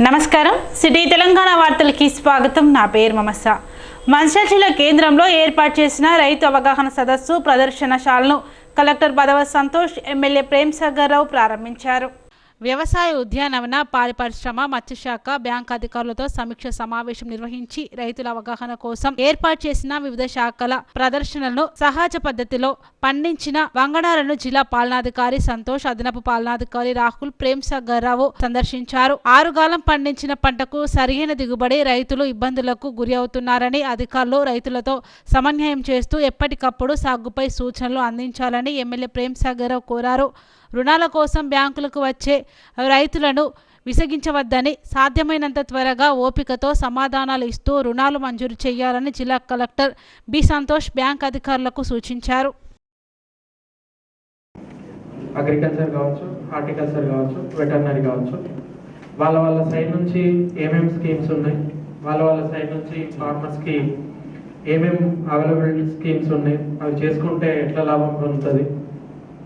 నమస్కారం సిటీ తెలంగాణ వార్తలకి స్వాగతం. నా పేరు మమస. మంచిర్యాల జిల్లా కేంద్రంలో ఏర్పాటు చేసిన రైతు అవగాహన సదస్సు ప్రదర్శనశాలను కలెక్టర్ పదవ సంతోష్, ఎమ్మెల్యే ప్రేమ్ సాగర్ రావు ప్రారంభించారు. వ్యవసాయ, ఉద్యానవన, పాడి పరిశ్రమ, మత్స్యశాఖ, బ్యాంక్ అధికారులతో సమీక్ష సమావేశం నిర్వహించి రైతుల అవగాహన కోసం ఏర్పాటు చేసిన వివిధ శాఖల ప్రదర్శనలను సహజ పద్ధతిలో పండించిన వంగడాలను జిల్లా పాలనాధికారి సంతోష్, అదనపు పాలనాధికారి రాహుల్, ప్రేమ్ సాగర్ రావు సందర్శించారు. ఆరుగాలం పండించిన పంటకు సరైన దిగుబడి రైతులు ఇబ్బందులకు గురి అవుతున్నారని అధికారులు రైతులతో సమన్వయం చేస్తూ ఎప్పటికప్పుడు సాగుపై సూచనలు అందించాలని ఎమ్మెల్యే ప్రేమ్ సాగర్ రావు కోరారు. రుణాల కోసం బ్యాంకులకు వచ్చే రైతులను విసిగించవద్దని, సాధ్యమైనంత త్వరగా ఓపికతో సమాధానాలు ఇస్తూ రుణాలు మంజూరు చేయాలని జిల్లా కలెక్టర్ బి సంతోష్ బ్యాంక్ అధికారులకు సూచించారు. అగ్రికల్చర్ కావచ్చు, హార్టికల్చర్ కావచ్చు, వెటర్నరీ కావచ్చు, వాళ్ళ సైడ్ నుంచి ఏమేమి స్కీమ్స్ ఉన్నాయి, వాళ్ళ సైడ్ నుంచి ఫార్మర్స్కి ఏమేమి అవైలబిలిటీ స్కీమ్స్ ఉన్నాయి, అవి చేసుకుంటే ఎట్లా లాభం పొందుతుంది,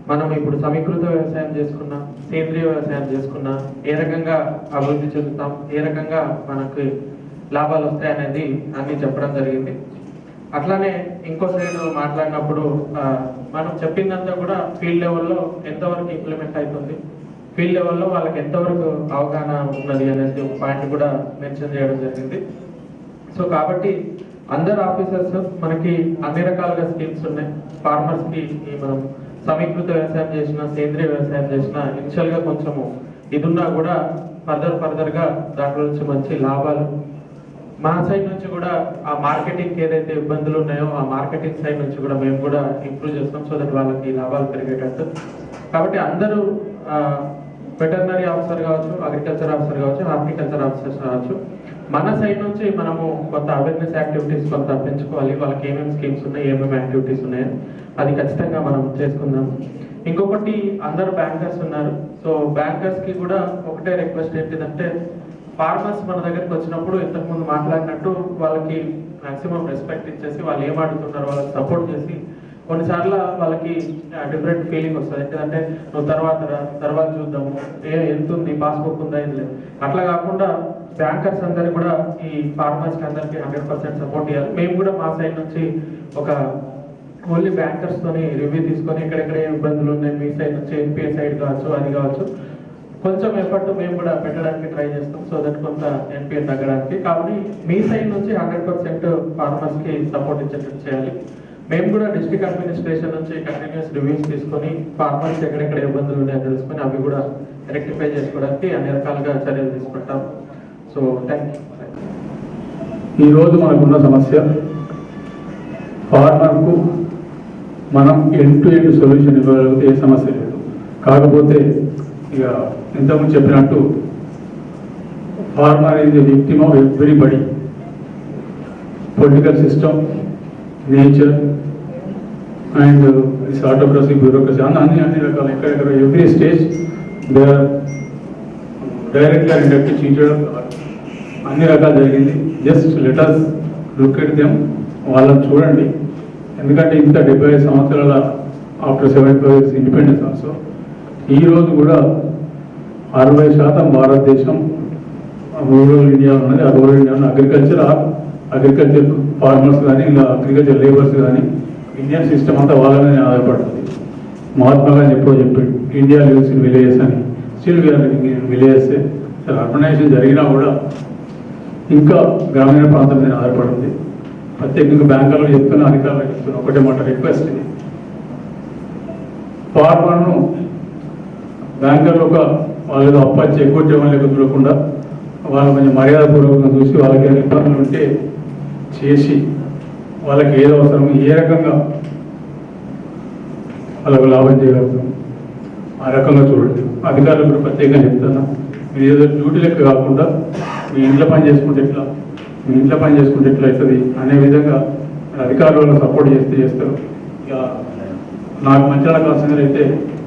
మనం ఇప్పుడు సమీకృత వ్యవసాయం చేసుకున్నా, సేంద్రీయ వ్యవసాయం చేసుకున్నా ఏ రకంగా అభివృద్ధి చెందుతాం, ఏ రకంగా మనకి లాభాలు వస్తాయి అనేది అన్నీ చెప్పడం జరిగింది. అట్లానే ఇంకో సైడ్ మాట్లాడినప్పుడు మనం చెప్పిందంతా కూడా ఫీల్డ్ లెవెల్లో ఎంతవరకు ఇంప్లిమెంట్ అవుతుంది, ఫీల్డ్ లెవెల్లో వాళ్ళకి ఎంతవరకు అవగాహన ఉన్నది అనేది ఒక పాయింట్ కూడా మెన్షన్ చేయడం జరిగింది. సో కాబట్టి అందరు ఆఫీసర్స్ మనకి అన్ని రకాలుగా స్కీమ్స్ ఉన్నాయి. ఫార్మర్స్కి మనం సమీకృత వ్యవసాయం చేసిన, సేంద్రీయ వ్యవసాయం చేసిన ఇనిషియల్గా కొంచెము ఇదున్నా కూడా ఫర్దర్గా దాంట్లో నుంచి మంచి లాభాలు, మా సైడ్ నుంచి కూడా ఆ మార్కెటింగ్ ఏదైతే ఇబ్బందులు ఉన్నాయో ఆ మార్కెటింగ్ సైడ్ నుంచి కూడా మేము కూడా ఇంప్రూవ్ చేస్తాం, సో దట్ వాళ్ళకి లాభాలు పెరిగేటట్టు. కాబట్టి అందరూ వెటర్నరీ ఆఫీసర్ కావచ్చు, అగ్రికల్చర్ ఆఫీసర్ కావచ్చు, హార్టికల్చర్ ఆఫీసర్స్ కావచ్చు, మన సైడ్ నుంచి మనము కొంత అవేర్నెస్ యాక్టివిటీస్ కొంత పెంచుకోవాలి. వాళ్ళకి ఏమేమి స్కీమ్స్ ఉన్నాయి, ఏమేమి యాక్టివిటీస్ ఉన్నాయో అది ఖచ్చితంగా మనం చేసుకుందాం. ఇంకొకటి, అందరు బ్యాంకర్స్ ఉన్నారు. సో బ్యాంకర్స్కి కూడా ఒకటే రిక్వెస్ట్ ఏంటిదంటే, ఫార్మర్స్ మన దగ్గరికి వచ్చినప్పుడు ఇంతకుముందు మాట్లాడినట్టు వాళ్ళకి మ్యాక్సిమం రెస్పెక్ట్ ఇచ్చేసి వాళ్ళు ఏం అడుగుతున్నారు వాళ్ళకి సపోర్ట్ చేసి, కొన్నిసార్లు వాళ్ళకి డిఫరెంట్ ఫీలింగ్ వస్తుంది. ఏంటంటే నువ్వు తర్వాత చూద్దాము, ఎంత ఉంది, పాస్బుక్ ఉందా, ఇది లేదు, అట్లా కాకుండా బ్యాంకర్స్ అందరు కూడా ఈ ఫార్మర్స్కి అందరికీ 100% సపోర్ట్ చేయాలి. మేము కూడా మా సైడ్ నుంచి ఒక ఓన్లీ బ్యాంకర్స్తోని రివ్యూ తీసుకొని ఎక్కడెక్కడ ఇబ్బందులు ఉన్నాయి, మీ సైడ్ నుంచి ఎన్పిఏ సైడ్ కావచ్చు, అది కావచ్చు, కొంచెం ఎఫర్ట్ మేము కూడా పెట్టడానికి ట్రై చేస్తాం, సో దట్ కొంత ఎన్పిఏ తగ్గడానికి. కాబట్టి మీ సైడ్ నుంచి 100% ఫార్మర్స్కి సపోర్ట్ ఇచ్చేటట్టు చేయాలి. మేము కూడా డిస్ట్రిక్ట్ అడ్మినిస్ట్రేషన్ నుంచి కంటిన్యూస్ రివ్యూస్ తీసుకొని ఫార్మర్స్ ఎక్కడెక్కడ ఇబ్బందులు ఉన్నాయో తెలుసుకొని అవి కూడా రెక్టిఫై చేసుకోవడానికి అన్ని రకాలుగా చర్యలు తీసుకుంటాం. So thank you. ఈరోజు మనకున్న సమస్య, ఫార్మర్కు మనం ఎండ్ టు ఎండ్ సొల్యూషన్ ఇవ్వగలిగితే ఏ సమస్య లేదు. కాకపోతే ఇక ఇంతకుముందు చెప్పినట్టు farmer is the victim of everybody, political system, nature and this autocracy, bureaucracy, అన్ని రకాల ఎక్కడెక్కడ ఎవ్రీ స్టేజ్ దే ఆర్ డైరెక్ట్గా ఇండక్ట్ చీచడం అన్ని రకాలు జరిగింది. Just let us look at them, వాళ్ళని చూడండి. ఎందుకంటే ఇంత 75 సంవత్సరాల ఆఫ్టర్ 75 years ఇండిపెండెన్స్ ఆల్సో, ఈరోజు కూడా 60% భారతదేశం రూరల్ ఇండియా ఉన్నది. ఆ రూరల్ ఇండియాలో అగ్రికల్చర్ ఫార్మర్స్ కానీ, ఇలా అగ్రికల్చర్ లేబర్స్ కానీ, ఇండియన్ సిస్టమ్ అంతా వాళ్ళ మీద ఆధారపడుతుంది. మహాత్మా గాంధీ ఎప్పుడో చెప్పాడు, ఇండియా లివ్స్ ఇన్ విలేజెస్ అని. Still we are living in villages. Urbanisation జరిగినా కూడా ఇంకా గ్రామీణ ప్రాంతం మీద ఆధారపడింది. ప్రత్యేకంగా బ్యాంకర్లు చెప్తున్నా, అధికారులు చెప్తున్నా, ఒకటే మాట రిక్వెస్ట్, ఇది ఫార్మర్ను బ్యాంకర్లు వాళ్ళు అప్పచ్చి ఎగ్గొట్టే వాళ్ళకి చూడకుండా వాళ్ళు కొంచెం మర్యాదపూర్వకంగా చూసి వాళ్ళకి ఏదైనా ఇబ్బందులు ఉంటే చేసి వాళ్ళకి ఏదో అవసరం, ఏ రకంగా వాళ్ళకు లాభం చేయగలుగుతాం ఆ రకంగా చూడండి. అధికారులు కూడా ప్రత్యేకంగా చెప్తున్నా, మీరు ఏదో డ్యూటీ లెక్క కాకుండా మీ ఇంట్లో పని చేసుకుంటే ఎట్లా అవుతుంది అనే విధంగా అధికారులను సపోర్ట్ చేస్తారు. ఇక నాకు మంచిగా కావాల్సింది అయితే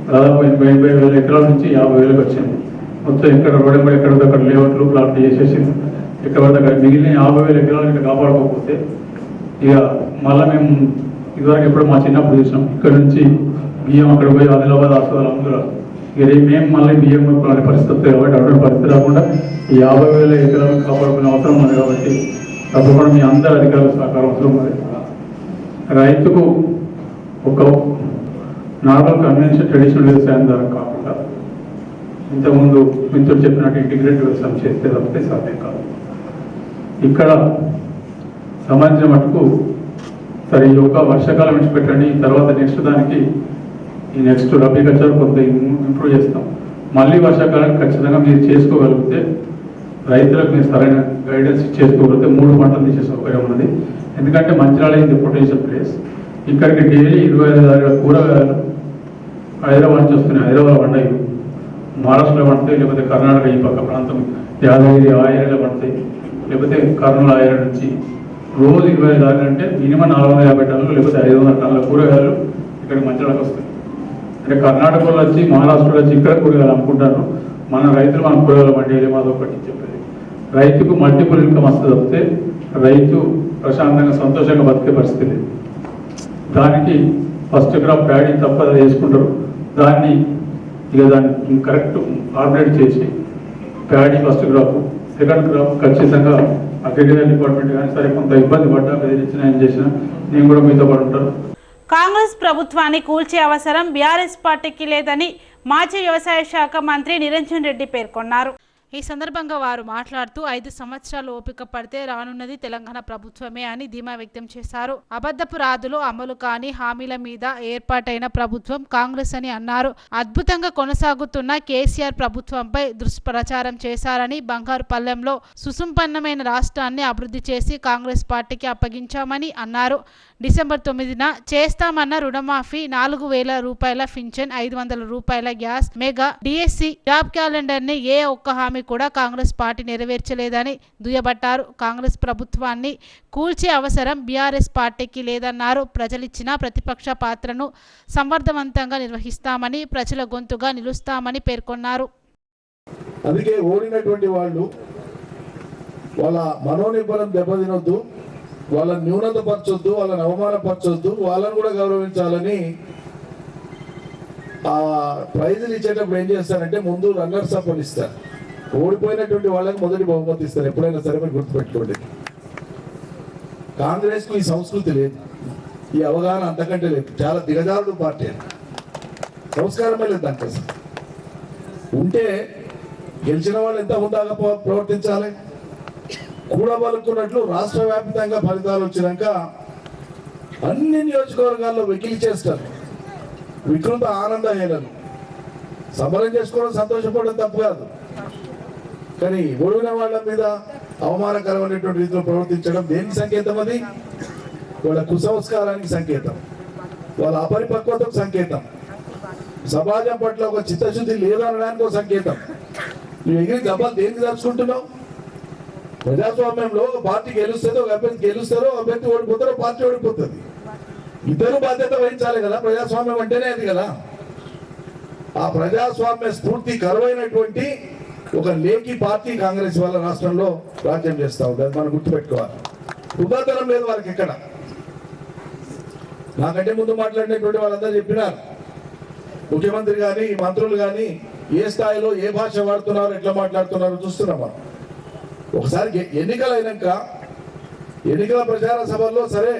దాదాపు 80,000 ఎకరాల నుంచి 50,000 వచ్చింది. మొత్తం ఎక్కడ రోడ్డు ఎక్కడ అక్కడ లేఅవుట్లు ప్లాట్లు చేసేసింది. ఎక్కడ అక్కడ మిగిలిన 50,000 ఎకరాలు ఇక్కడ కాపాడుకోకపోతే ఇక మళ్ళీ మేము ఇదివరకు ఎప్పుడు మా చిన్నప్పుడు చూసాం, ఇక్కడ నుంచి బియ్యం అక్కడ పోయి ఆదిలాబాద్ హాస్పిటల్ అందరూ ఇక మేము మళ్ళీ బియ్యం కొనుక్కునే పరిస్థితి కాబట్టి అటువంటి పరిస్థితి రాకుండా ఈ 50,000 ఎకరాలను కాపాడుకునే అవసరం ఉంది కాబట్టి తప్పకుండా మీ అందరి అధికారుల సహకారం అవసరం ఉంది. రైతుకు ఒక నార్మల్ కన్వెన్షన్ ట్రెడిషనల్ వ్యవసాయం ద్వారా కాకుండా ఇంతకుముందు మిత్రుడు చెప్పినట్టు ఇంటిగ్రేటెడ్ వ్యవసాయం చేస్తే తప్పితే సాధ్యం కాదు. ఇక్కడ సంబంధించిన మటుకు సరే ఈ యొక్క వర్షాకాలం విడిచిపెట్టండి, తర్వాత నెక్స్ట్ దానికి ఈ నెక్స్ట్ రబీ కల్చర్ కొంత ఇంప్రూవ్ చేస్తాం. మళ్ళీ వర్షాకాలం ఖచ్చితంగా మీరు చేసుకోగలిగితే రైతులకు మీరు సరైన గైడెన్స్ చేసుకోగలిగితే 3 పంటలు తీసే సౌకర్యం ఉన్నది. ఎందుకంటే మంచిర్యాల ఇది పొటెన్షియల్ ప్లేస్. ఇక్కడికి డైలీ 25,000 కూరగాయలు హైదరాబాద్ నుంచి వస్తున్నాయి. హైదరాబాద్ పండుగ మహారాష్ట్రలో పండుతాయి, లేకపోతే కర్ణాటక ఈ పక్క ప్రాంతం యాదగిరి ఆయరలో పండుతాయి, లేకపోతే కర్నూలు ఆయర నుంచి రోజు 25,000 అంటే మినిమం 450 టన్నులు లేకపోతే 500 టన్నుల కూరగాయలు ఇక్కడ మంచిర్యాలకు వస్తాయి. అంటే కర్ణాటకలో వచ్చి మహారాష్ట్రలో వచ్చి ఇక్కడ కూరగాయలు అమ్ముకుంటారు. మన రైతులు మన కూరగాయలు పండియలే మాతో ఒకటి చెప్పేది. రైతుకు మల్టిపుల్ ఇన్కమ్ వస్తుంది తప్పితే రైతు ప్రశాంతంగా సంతోషంగా బతికే పరిస్థితి లేదు. దానికి ఫస్ట్ క్రాప్ ప్యాడీ తప్ప వేసుకుంటారు. దాన్ని దాన్ని కరెక్ట్ ఫార్ములేట్ చేసి paddy first crop, second crop ఖచ్చితంగా అగ్రికల్చర్ డిపార్ట్మెంట్ కానీ సరే కొంత ఇబ్బంది పడ్డా బెదిరించినా ఏం చేసినా నేను కూడా మీతో పాటు ఉంటాను. కాంగ్రెస్ ప్రభుత్వాన్ని కూల్చే అవసరం బీఆర్ఎస్ పార్టీకి లేదని మాజీ వ్యవసాయ శాఖ మంత్రి నిరంజన్ రెడ్డి పేర్కొన్నారు. ఈ సందర్భంగా వారు మాట్లాడుతూ 5 సంవత్సరాలు ఓపిక పడితే రానున్నది తెలంగాణ ప్రభుత్వమే అని ధీమా వ్యక్తం చేశారు. అబద్ధపు రాదులు అమలు కాని హామీల మీద ఏర్పాటైన ప్రభుత్వం కాంగ్రెస్ అని అన్నారు. అద్భుతంగా కొనసాగుతున్న కేసీఆర్ ప్రభుత్వంపై దుష్ప్రచారం చేశారని, బంగారు పల్లెంలో సుసంపన్నమైన రాష్ట్రాన్ని అభివృద్ధి చేసి కాంగ్రెస్ పార్టీకి అప్పగించామని అన్నారు. డిసెంబర్ 9న చేస్తామన్న రుణమాఫీ, 4,000 రూపాయల పింఛన్, 500 రూపాయల gas, mega DSC, job calendar ని ఏ ఒక్క హామీ కూడా కాంగ్రెస్ పార్టీ నెరవేర్చలేదని దుయ్యబట్టారు. కాంగ్రెస్ ప్రభుత్వాన్ని కూల్చే అవసరం బీఆర్ఎస్ పార్టీకి లేదన్నారు. ప్రజలిచ్చిన ప్రతిపక్ష పాత్రను సమర్థవంతంగా నిర్వహిస్తామని, ప్రజల గొంతుగా నిలుస్తామని పేర్కొన్నారు. అందుకే ఓడినటువంటి వాళ్ళు వాళ్ళ మనోనిబ్బరం దెబ్బతినొద్దు, వాళ్ళని న్యూనతపరచొద్దు, వాళ్ళని అవమానపరచొద్దు, వాళ్ళని కూడా గౌరవించాలని ఆ ప్రైజులు ఇచ్చేటప్పుడు ఏం చేస్తారంటే ముందు రన్నర్స్ అప్ అని ఇస్తారు. ఓడిపోయినటువంటి వాళ్ళకి మొదటి బహుమతి ఇస్తారు. ఎప్పుడైనా సరే మీరు గుర్తుపెట్టుకోండి. కాంగ్రెస్కు ఈ సంస్కృతి లేదు, ఈ అవగాహన అంతకంటే లేదు. చాలా దిగజారుడు పార్టీ, సంస్కారమే లేదు దానికి. అసలు ఉంటే గెలిచిన వాళ్ళు ఎంత హుందాగా ప్రవర్తించాలి. కూడబలుకున్నట్లు రాష్ట్ర వ్యాప్తంగా ఫలితాలు వచ్చినాక అన్ని నియోజకవర్గాల్లో వెకిలి చేస్తారు. వికృత ఆనందహీనలు సమరం చేసుకోవడం, సంతోషపడడం తప్పు కాదు. కానీ ఓడిన వాళ్ళ మీద అవమానకరమైనటువంటి రీతిలో ప్రవర్తించడం దేనికి సంకేతం? అది వాళ్ళ కుసంస్కారానికి సంకేతం, వాళ్ళ అపరిపక్వతకు సంకేతం, సమాజం పట్ల ఒక చిత్తశుద్ధి లేదు అనడానికి ఒక సంకేతం. నువ్వు ఎగిరి దెబ్బలు దేనికి దర్చుకుంటున్నావు? ప్రజాస్వామ్యంలో ఒక పార్టీ గెలుస్తుందో, ఒక అభ్యర్థి గెలుస్తారో, అభ్యర్థి ఓడిపోతారో, పార్టీ ఓడిపోతుంది. ఇద్దరు బాధ్యత వహించాలి కదా. ప్రజాస్వామ్యం అంటేనే అది కదా. ఆ ప్రజాస్వామ్య స్ఫూర్తి కరువైనటువంటి ఒక లేఖి పార్టీ కాంగ్రెస్ వాళ్ళ రాష్ట్రంలో రాజ్యం చేస్తా ఉంది. అది మనం గుర్తుపెట్టుకోవాలి. ఉదాహరణ లేదు వారికి ఎక్కడ. నాకంటే ముందు మాట్లాడినటువంటి వాళ్ళందరూ చెప్పినారు. ముఖ్యమంత్రి కానీ మంత్రులు కానీ ఏ స్థాయిలో ఏ భాష వాడుతున్నారో, ఎట్లా మాట్లాడుతున్నారో చూస్తున్నాం మనం. ఒకసారి ఎన్నికలు అయినాక ఎన్నికల ప్రచార సభల్లో సరే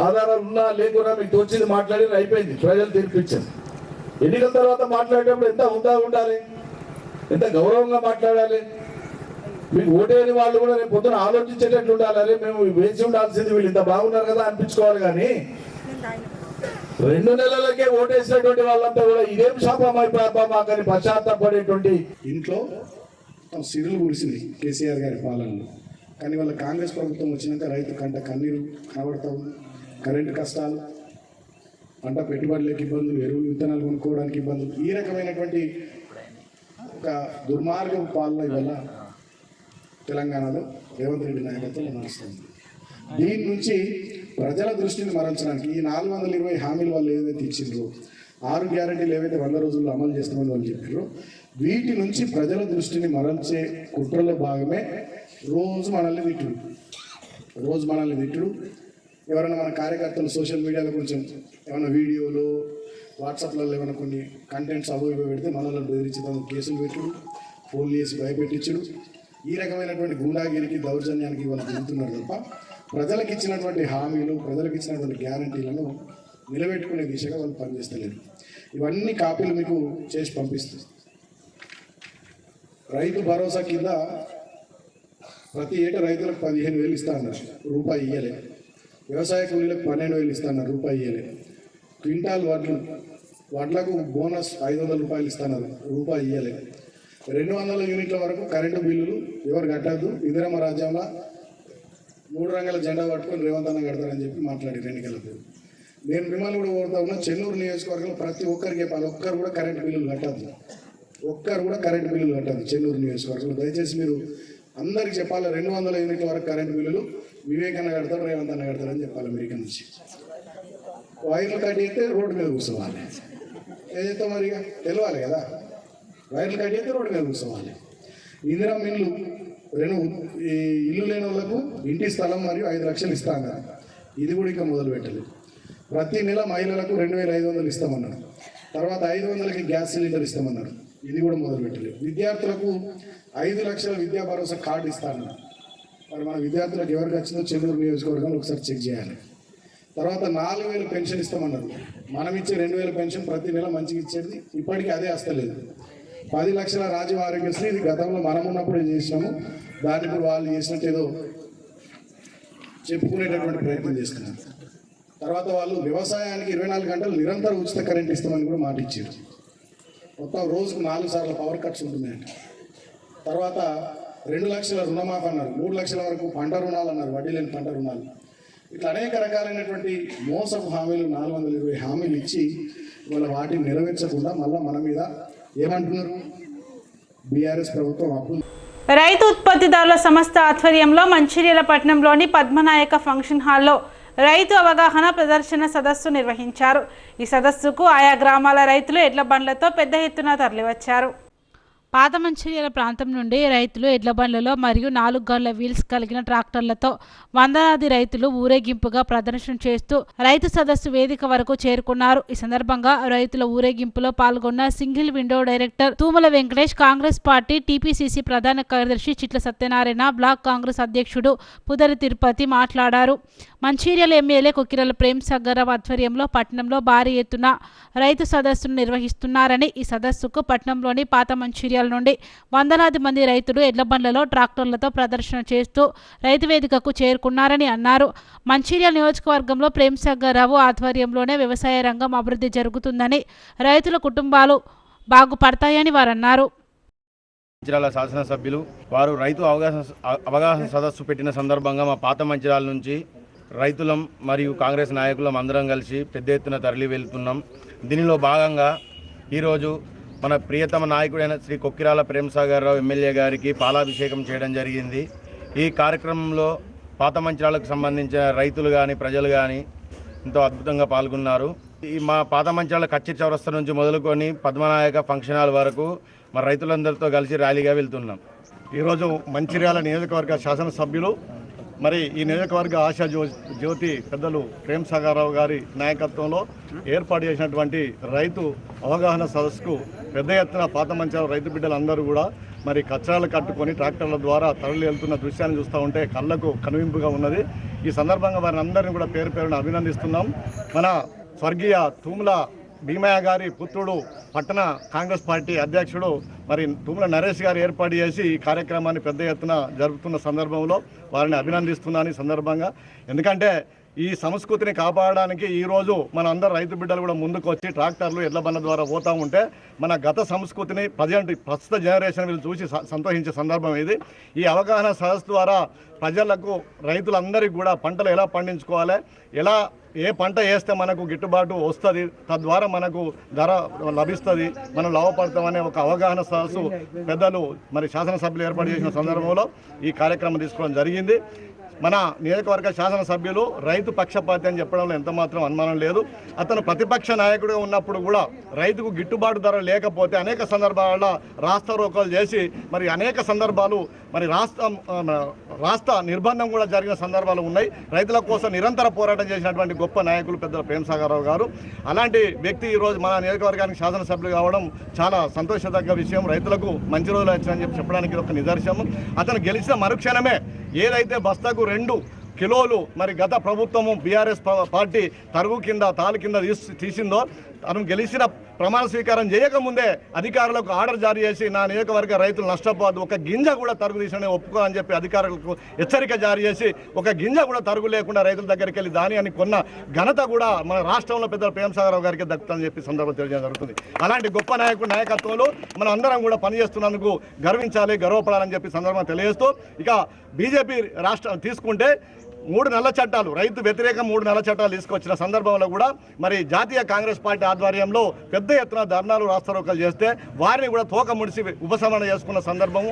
ఆధారాలు ఉన్నా లేకున్నా మీకు తోచింది మాట్లాడి అయిపోయింది, ప్రజలు తీర్పిచ్చింది. ఎన్నికల తర్వాత మాట్లాడేటప్పుడు ఎంత హుందాగా ఉండాలి, ఎంత గౌరవంగా మాట్లాడాలి. మీకు ఓటేని వాళ్ళు కూడా రేపు పొద్దున ఆలోచించేటట్లు ఉండాలి. అరే మేము వేసి ఉండాల్సింది, వీళ్ళు ఇంత బాగున్నారు కదా అనిపించుకోవాలి. కానీ 2 నెలలకే ఓటేసినటువంటి వాళ్ళంతా కూడా ఇదేం శాపం అయిపోయా మాకని పశ్చాత్తాపడేటువంటి ఇంట్లో సిరులు కురిసింది కేసీఆర్ గారి పాలనలో. కానీ వాళ్ళ కాంగ్రెస్ ప్రభుత్వం వచ్చినాక రైతు కంట కన్నీరు కనబడతా ఉంది. కరెంటు కష్టాలు, పంట పెట్టుబడులకు ఇబ్బందులు, ఎరువులు విత్తనాలు కొనుక్కోవడానికి ఇబ్బందులు, ఈ రకమైనటువంటి ఒక దుర్మార్గం పాలన వల్ల తెలంగాణలో రేవంత్ రెడ్డి నాయకత్వంలో నడుస్తుంది. దీని నుంచి ప్రజల దృష్టిని మరల్చడానికి ఈ 420 హామీలు వాళ్ళు ఏదైతే ఇచ్చిండ్రో, 6 గ్యారెంటీలు ఏవైతే 100 రోజుల్లో అమలు చేస్తామని వాళ్ళు చెప్పారో, వీటి నుంచి ప్రజల దృష్టిని మరల్చే కుట్రలో భాగమే రోజు మనల్ని తిట్టుడు. ఎవరైనా మన కార్యకర్తలు సోషల్ మీడియాలో కొంచెం ఏమైనా వీడియోలు వాట్సాప్లలో ఏమైనా కొన్ని కంటెంట్స్ అవి ఇవి పెడితే మనల్ని బెదిరించి తమ కేసులు పెట్టుడు, ఫోన్లు చేసి భయపెట్టించుడు, ఈ రకమైనటువంటి గుండాగిరికి దౌర్జన్యానికి వాళ్ళు దిగుతున్నారు తప్ప ప్రజలకు ఇచ్చినటువంటి హామీలు, ప్రజలకు ఇచ్చినటువంటి గ్యారంటీలను నిలబెట్టుకునే దిశగా వాళ్ళు పనిచేస్తలేరు. ఇవన్నీ కాపీలు మీకు చేసి పంపిస్తుంది. రైతు భరోసా కింద ప్రతి ఏటా రైతులకు 15,000 ఇస్తా అన్నారు, రూపాయి ఇయ్యలే. వ్యవసాయ కూలీలకు 12,000 ఇస్తా అన్నారు, రూపాయి ఇయ్యలే. క్వింటాల్ వడ్లకు బోనస్ 500 రూపాయలు ఇస్తున్నారు, రూపాయి ఇయ్యలే. 200 యూనిట్ల వరకు కరెంటు బిల్లులు ఎవరు కట్టద్దు, ఇందిరమ్మ రాజ్యంలో 3 రంగుల జెండా పట్టుకొని రేవంత్ అన్న కడతారని చెప్పి మాట్లాడారు ఎన్నికలకు. నేను మిమ్మల్ని కూడా కోరుతా ఉన్నా, చెన్నూరు నియోజకవర్గంలో ప్రతి ఒక్కరికి చెప్పాలి, ఒక్కరు కూడా కరెంటు బిల్లులు కట్టద్దు, ఒక్కరు కూడా కరెంటు బిల్లులు కట్టద్దు చెన్నూరు నియోజకవర్గంలో. దయచేసి మీరు అందరికి చెప్పాలి, 200 యూనిట్ల వరకు కరెంటు బిల్లులు వివేకన్న కడతారు, రేవంత్ అన్న కడతారు అని చెప్పాలి. అమెరికా నుంచి వైర్లు కట్టితే రోడ్డు మీద కూర్చోవాలి, ఏదైతే మరి తెలవాలి కదా, వైర్లు కట్టితే రోడ్డు మీద కూర్చోవాలి. ఇందిరా మిల్లు ఈ ఇల్లు లేని వాళ్ళకు ఇంటి స్థలం మరియు 5 లక్షలు ఇస్తా అన్నారు, ఇది కూడా ఇంకా మొదలు పెట్టలేదు. ప్రతి నెల మహిళలకు 2,500 ఇస్తామన్నారు. తర్వాత 500కి గ్యాస్ సిలిండర్ ఇస్తామన్నారు, ఇది కూడా మొదలు పెట్టలేదు. విద్యార్థులకు 5 లక్షల విద్యా భరోసా కార్డు ఇస్తాను. మరి మన విద్యార్థులకు ఎవరికి వచ్చిందో చెన్నూరు నియోజకవర్గంలో ఒకసారి చెక్ చేయాలి. తర్వాత 4,000 పెన్షన్ ఇస్తామన్నారు. మనం ఇచ్చే 2,000 పెన్షన్ ప్రతి నెల మంచిగా ఇచ్చేది, ఇప్పటికీ అదే వస్తలేదు. 10 లక్షల రాజీవ్ ఆరోగ్యశ్రీ, ఇది గతంలో మనం ఉన్నప్పుడే చేసినాము, దాన్ని ఇప్పుడు వాళ్ళు చేసినట్టు ఏదో చెప్పుకునేటటువంటి ప్రయత్నం చేస్తున్నారు. తర్వాత వాళ్ళు వ్యవసాయానికి 24 గంటలు నిరంతరం ఉచిత కరెంట్ ఇస్తామని కూడా మాట ఇచ్చారు. మొత్తం రోజుకు 4 సార్లు పవర్ కట్స్ ఉంటున్నాయంట. తర్వాత 2 లక్షల రుణమాఫీ అన్నారు, 3 లక్షల వరకు పంట రుణాలు అన్నారు, వడ్డీ లేని పంట రుణాలు. ఇట్లా అనేక రకాలైనటువంటి మోసపు హామీలు 420 హామీలు ఇచ్చి ఇవాళ వాటిని నెరవేర్చకుండా మళ్ళీ మన మీద ఏమంటున్నారు, బీఆర్ఎస్ ప్రభుత్వం అప్పులు. రైతు ఉత్పత్తిదారుల సంస్థ ఆధ్వర్యంలో మంచిర్యాల పట్టణంలోని పద్మనాయక ఫంక్షన్ హాల్లో రైతు అవగాహన ప్రదర్శన సదస్సు నిర్వహించారు. ఈ సదస్సుకు ఆయా గ్రామాల రైతులు ఎడ్ల బండ్లతో పెద్ద ఎత్తున తరలివచ్చారు. పాత మంచిర్యాల ప్రాంతం నుండి రైతులు ఎడ్ల బండ్లలో మరియు 4 గళ్ల వీల్స్ కలిగిన ట్రాక్టర్లతో వందలాది రైతులు ఊరేగింపుగా ప్రదర్శన చేస్తూ రైతు సదస్సు వేదిక వరకు చేరుకున్నారు. ఈ సందర్భంగా రైతుల ఊరేగింపులో పాల్గొన్న single window director Thumula Venkatesh, Congress party TPCC ప్రధాన కార్యదర్శి చిట్ల సత్యనారాయణ, బ్లాక్ కాంగ్రెస్ అధ్యక్షుడు పుదరి తిరుపతి మాట్లాడారు. మంచిర్యాల ఎమ్మెల్యే కొక్కిరాల ప్రేమ్ సాగర్ రావు ఆధ్వర్యంలో పట్టణంలో భారీ ఎత్తున రైతు సదస్సును నిర్వహిస్తున్నారని, ఈ సదస్సుకు పట్టణంలోని పాత మంచిర్యాల నుండి వందలాది మంది రైతులు ఎడ్ల బండ్లలో ట్రాక్టర్లతో ప్రదర్శన చేస్తూ రైతు వేదికకు చేరుకున్నారని అన్నారు. మంచిర్యాల నియోజకవర్గంలో ప్రేమ్ సాగర్ రావు ఆధ్వర్యంలోనే వ్యవసాయ రంగం అభివృద్ధి జరుగుతుందని, రైతుల కుటుంబాలు బాగుపడతాయని వారు అన్నారు. మంచిర్యాల శాసనసభ్యులు వారు రైతు అవగాహన సదస్సు పెట్టిన సందర్భంగా మా పాత మంచిర్యాల నుంచి రైతులం మరియు కాంగ్రెస్ నాయకులం అందరం కలిసి పెద్ద ఎత్తున తరలి వెళ్తున్నాం. దీనిలో భాగంగా ఈరోజు మన ప్రియతమ నాయకుడైన శ్రీ కొక్కిరాల ప్రేమ్ సాగర్ రావు ఎమ్మెల్యే గారికి పాలాభిషేకం చేయడం జరిగింది. ఈ కార్యక్రమంలో పాత మంచిర్యాలకు సంబంధించిన రైతులు కానీ ప్రజలు కానీ ఎంతో అద్భుతంగా పాల్గొన్నారు. ఈ మా పాత మంచిర్యాల కచ్చి చౌరస్తా నుంచి మొదలుకొని పద్మనాయక ఫంక్షన్ హాల్ వరకు మా రైతులందరితో కలిసి ర్యాలీగా వెళ్తున్నాం. ఈరోజు మంచిర్యాల నియోజకవర్గ శాసనసభ్యులు మరి ఈ నియోజకవర్గ ఆశా జ్యోతి పెద్దలు ప్రేమ్ సాగర్ రావు గారి నాయకత్వంలో ఏర్పాటు చేసినటువంటి రైతు అవగాహన సదస్సుకు పెద్ద ఎత్తున పాత మంచిర్యాల రైతు బిడ్డలందరూ కూడా మరి కచ్చరాలు కట్టుకొని ట్రాక్టర్ల ద్వారా తరలి వెళ్తున్న దృశ్యాన్ని చూస్తూ ఉంటే కళ్ళకు కనువింపుగా ఉన్నది. ఈ సందర్భంగా వారిని అందరినీ కూడా పేరు పేరున అభినందిస్తున్నాం. మన స్వర్గీయ తూముల భీమయ్య గారి పుత్రుడు పట్టణ కాంగ్రెస్ పార్టీ అధ్యక్షుడు మరి తుమ్మల నరేష్ గారు ఏర్పాటు చేసి ఈ కార్యక్రమాన్ని పెద్ద ఎత్తున జరుపుతున్న సందర్భంలో వారిని అభినందిస్తున్నాను ఈ సందర్భంగా. ఎందుకంటే ఈ సంస్కృతిని కాపాడడానికి ఈరోజు మన అందరు రైతు బిడ్డలు కూడా ముందుకు వచ్చి ట్రాక్టర్లు ఎడ్ల బండ్ల ద్వారా పోతూ ఉంటే మన గత సంస్కృతిని ప్రస్తుత జనరేషన్ వీళ్ళు చూసి సంతోషించే సందర్భం ఇది. ఈ అవగాహన సదస్సు ద్వారా ప్రజలకు రైతులందరికీ కూడా పంటలు ఎలా పండించుకోవాలి, ఎలా ఏ పంట వేస్తే మనకు గిట్టుబాటు వస్తుంది, తద్వారా మనకు ధర లభిస్తుంది, మనం లాభపడతామనే ఒక అవగాహన సదస్సు పెద్దలు మరి శాసనసభ్యులు ఏర్పాటు చేసిన సందర్భంలో ఈ కార్యక్రమం తీసుకోవడం జరిగింది. మన నియోజకవర్గ శాసనసభ్యులు రైతు పక్షపాతి అని చెప్పడంలో ఎంతమాత్రం అనుమానం లేదు. అతను ప్రతిపక్ష నాయకుడిగా ఉన్నప్పుడు కూడా రైతుకు గిట్టుబాటు ధర లేకపోతే అనేక సందర్భాలలో రాస్తా రోకోలు చేసి మరి అనేక సందర్భాలు మరి రాస్తా నిర్బంధం కూడా జరిగిన సందర్భాలు ఉన్నాయి. రైతుల కోసం నిరంతర పోరాటం చేసినటువంటి గొప్ప నాయకులు పెద్దల ప్రేమసాగర్ రావు గారు. అలాంటి వ్యక్తి ఈరోజు మన నియోజకవర్గానికి శాసనసభ్యులు కావడం చాలా సంతోషదగ్గ విషయం. రైతులకు మంచి రోజులు వచ్చాయని చెప్పడానికి ఇది ఒక నిదర్శనం. అతను గెలిచిన మరుక్షణమే ఏదైతే బస్తాకు 2 కిలోలు మరి గత ప్రభుత్వము బీఆర్ఎస్ పార్టీ తాలు కింద తీసిందో అతను గెలిచిన ప్రమాణ స్వీకారం చేయకముందే అధికారులకు ఆర్డర్ జారీ చేసి నా నియోజకవర్గ రైతులు నష్టపోవద్దు, ఒక గింజ కూడా తరుగు తీసిన ఒప్పుకోవాలని చెప్పి అధికారులకు హెచ్చరిక జారీ చేసి ఒక గింజ కూడా తరుగు లేకుండా రైతుల దగ్గరికి వెళ్ళి ధాన్యాన్ని కొన్న ఘనత కూడా మన రాష్ట్రంలో పెద్దల ప్రేమసాగర్ రావు గారికి దక్కుతుందని చెప్పి సందర్భం తెలియజేయడం జరుగుతుంది. అలాంటి గొప్ప నాయకత్వంలో మనం అందరం కూడా పనిచేస్తున్నందుకు గర్వపడాలని చెప్పి సందర్భం తెలియజేస్తూ ఇక బీజేపీ రాష్ట్రం తీసుకుంటే 3 నల్ల చట్టాలు రైతు వ్యతిరేక 3 నల్ల చట్టాలు తీసుకొచ్చిన సందర్భంలో కూడా మరి జాతీయ కాంగ్రెస్ పార్టీ ఆధ్వర్యంలో పెద్ద ఎత్తున ధర్నాలు రాస్తారోకలు చేస్తే వారిని కూడా తోక ముడిసి ఉపశమనం చేసుకున్న సందర్భము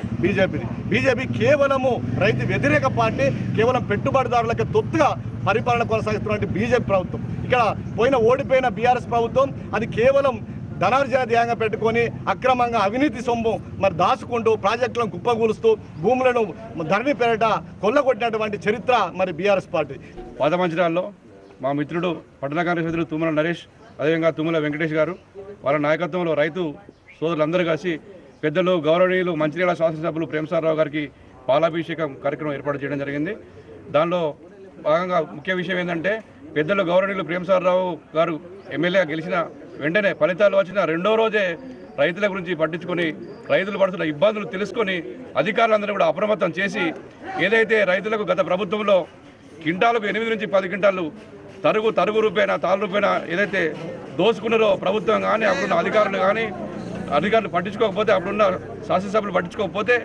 బీజేపీ కేవలము రైతు వ్యతిరేక పార్టీ, కేవలం పెట్టుబడిదారులకి తొత్తుగా పరిపాలన కొనసాగుతున్నటువంటి బీజేపీ ప్రభుత్వం. ఇక్కడ ఓడిపోయిన బీఆర్ఎస్ ప్రభుత్వం అది కేవలం ధనార్జన ధ్యేయంగా పెట్టుకొని అక్రమంగా అవినీతి సొమ్ము మరి దాచుకుంటూ ప్రాజెక్టులను కుప్పగూలుస్తూ భూములను ధరణి పేరిట కొల్లగొట్టినటువంటి చరిత్ర మరి బీఆర్ఎస్ పార్టీ. పాతమంచిరాల్లో మా మిత్రుడు పట్టణ కాంగ్రెస్ మిత్రుడు తుమ్మల నరేష్, అదేవిధంగా తుమ్మల వెంకటేష్ గారు వాళ్ళ నాయకత్వంలో రైతు సోదరులందరూ కలిసి పెద్దలు గౌరవనీయులు మంచిర్యాల శాసనసభ్యులు ప్రేమసాగర్ రావు గారికి పాలాభిషేకం కార్యక్రమం ఏర్పాటు చేయడం జరిగింది. దానిలో భాగంగా ముఖ్య విషయం ఏంటంటే పెద్దలు గౌరవనీయులు ప్రేమసాగర్ రావు గారు ఎమ్మెల్యేగా గెలిచిన వెంటనే ఫలితాలు వచ్చిన 2వ రోజే రైతుల గురించి పట్టించుకొని రైతులు పడుతున్న ఇబ్బందులు తెలుసుకొని అధికారులందరూ కూడా అప్రమత్తం చేసి ఏదైతే రైతులకు గత ప్రభుత్వంలో క్వింటాలకు 8 నుంచి 10 క్వింటాలు తరుగు రూపాయన తాలు రూపాయన ఏదైతే దోచుకున్నారో ప్రభుత్వం కానీ అప్పుడున్న అధికారులు పట్టించుకోకపోతే అప్పుడున్న శాసనసభ్యులు పట్టించుకోకపోతే